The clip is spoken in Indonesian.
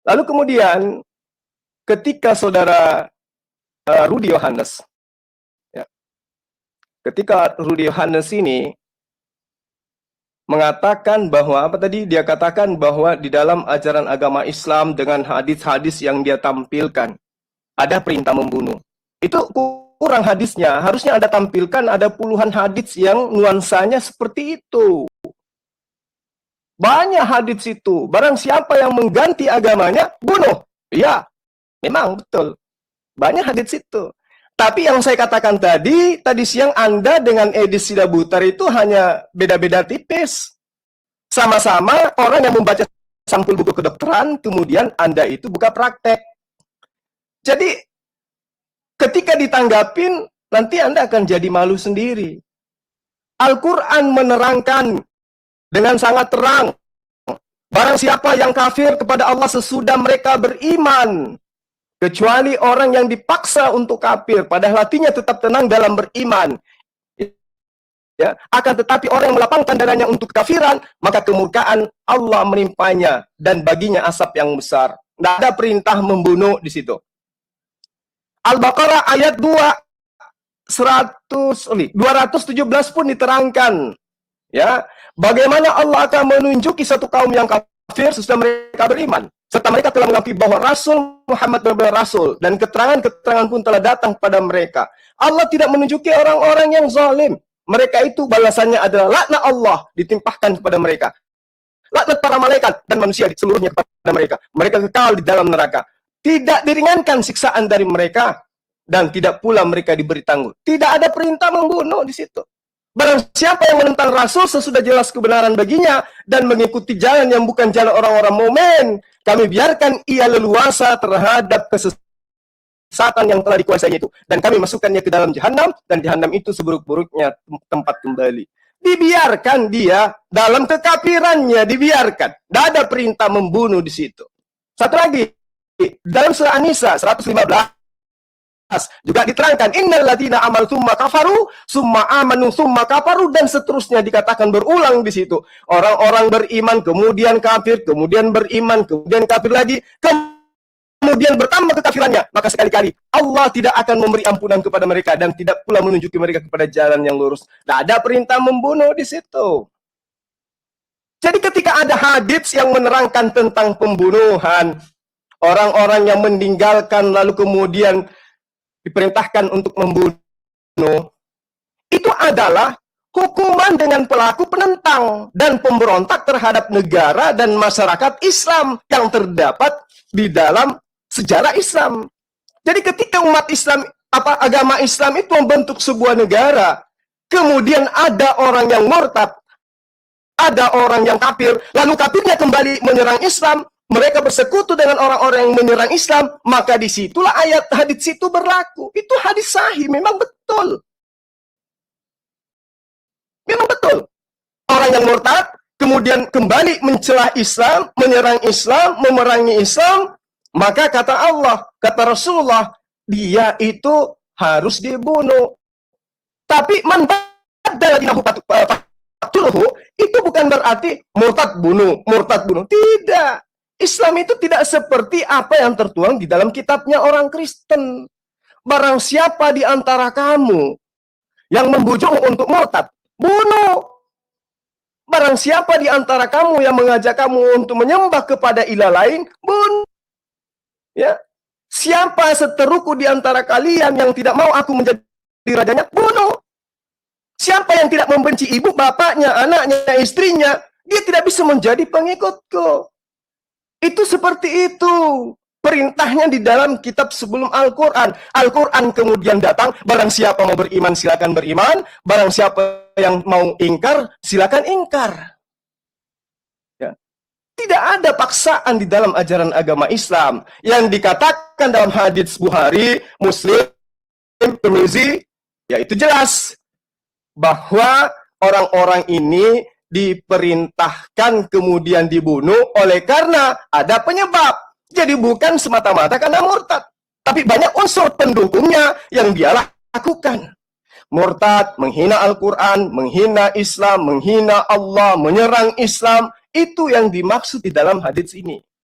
Lalu kemudian ketika saudara Rudy Yohanes, ya, ketika Rudy Yohanes ini mengatakan bahwa apa tadi dia katakan bahwa di dalam ajaran agama Islam dengan hadis-hadis yang dia tampilkan ada perintah membunuh. Itu kurang hadisnya, harusnya ada tampilkan ada puluhan hadis yang nuansanya seperti itu. Banyak hadis itu, barang siapa yang mengganti agamanya, bunuh. Iya, memang betul. Banyak hadis itu. Tapi yang saya katakan tadi siang Anda dengan Edi Sidabutar itu hanya beda-beda tipis. Sama-sama orang yang membaca sampul buku kedokteran, kemudian Anda itu buka praktek. Jadi, ketika ditanggapin, nanti Anda akan jadi malu sendiri. Al-Quran menerangkan dengan sangat terang, barang siapa yang kafir kepada Allah sesudah mereka beriman, kecuali orang yang dipaksa untuk kafir, padahal hatinya tetap tenang dalam beriman. Ya, akan tetapi orang yang melapangkan dadanya untuk kekafiran, maka kemurkaan Allah menimpanya dan baginya asap yang besar. Tidak ada perintah membunuh di situ. Al-Baqarah ayat 217 pun diterangkan, ya, bagaimana Allah akan menunjuki satu kaum yang kafir sesudah mereka beriman, serta mereka telah mengakui bahwa Rasul Muhammad benar-benar Rasul, dan keterangan-keterangan pun telah datang kepada mereka. Allah tidak menunjuki orang-orang yang zalim. Mereka itu balasannya adalah laknat Allah ditimpahkan kepada mereka, laknat para malaikat dan manusia seluruhnya kepada mereka. Mereka kekal di dalam neraka. Tidak diringankan siksaan dari mereka, dan tidak pula mereka diberi tangguh. Tidak ada perintah membunuh di situ. Barang siapa yang menentang Rasul sesudah jelas kebenaran baginya dan mengikuti jalan yang bukan jalan orang-orang mukmin, kami biarkan ia leluasa terhadap kesesatan yang telah dikuasainya itu, dan kami masukkannya ke dalam jahanam, dan jahanam itu seburuk-buruknya tempat kembali. Dibiarkan dia dalam kekafirannya, dibiarkan. Tidak ada perintah membunuh di situ. Satu lagi, dalam surah An-Nisa 115 juga diterangkan, innal ladzina amanu tsumma kafaru tsumma amanu tsumma kafaru, dan seterusnya dikatakan berulang di situ. Orang-orang beriman kemudian kafir, kemudian beriman, kemudian kafir lagi, kemudian bertambah kekafirannya, maka sekali-kali Allah tidak akan memberi ampunan kepada mereka dan tidak pula menunjuki mereka kepada jalan yang lurus. Tidak ada perintah membunuh di situ. Jadi ketika ada hadits yang menerangkan tentang pembunuhan, orang-orang yang meninggalkan lalu kemudian diperintahkan untuk membunuh, itu adalah hukuman dengan pelaku penentang dan pemberontak terhadap negara dan masyarakat Islam yang terdapat di dalam sejarah Islam. Jadi ketika umat Islam, agama Islam itu membentuk sebuah negara, kemudian ada orang yang murtad, ada orang yang kafir, lalu kafirnya kembali menyerang Islam, mereka bersekutu dengan orang-orang yang menyerang Islam, maka disitulah ayat hadis itu berlaku. Itu hadis sahih, memang betul. Memang betul. Orang yang murtad, kemudian kembali mencela Islam, menyerang Islam, memerangi Islam, maka kata Allah, kata Rasulullah, dia itu harus dibunuh. Tapi man badala dinahu faqtuluhu, itu bukan berarti murtad bunuh, murtad bunuh. Tidak. Islam itu tidak seperti apa yang tertuang di dalam kitabnya orang Kristen. Barang siapa di antara kamu yang membujuk untuk murtad, bunuh. Barang siapa di antara kamu yang mengajak kamu untuk menyembah kepada ilah lain, bunuh. Ya, siapa seteruku di antara kalian yang tidak mau aku menjadi rajanya, bunuh. Siapa yang tidak membenci ibu, bapaknya, anaknya, istrinya, dia tidak bisa menjadi pengikutku. Itu seperti itu. Perintahnya di dalam kitab sebelum Al-Quran. Al-Quran kemudian datang, barang siapa mau beriman, silakan beriman. Barang siapa yang mau ingkar, silakan ingkar. Ya. Tidak ada paksaan di dalam ajaran agama Islam. Yang dikatakan dalam hadits Bukhari, Muslim, Tirmizi, ya itu jelas bahwa orang-orang ini diperintahkan kemudian dibunuh oleh karena ada penyebab. Jadi bukan semata-mata karena murtad, tapi banyak unsur pendukungnya yang dia lakukan. Murtad, menghina Al-Quran, menghina Islam, menghina Allah, menyerang Islam, itu yang dimaksud di dalam hadits ini.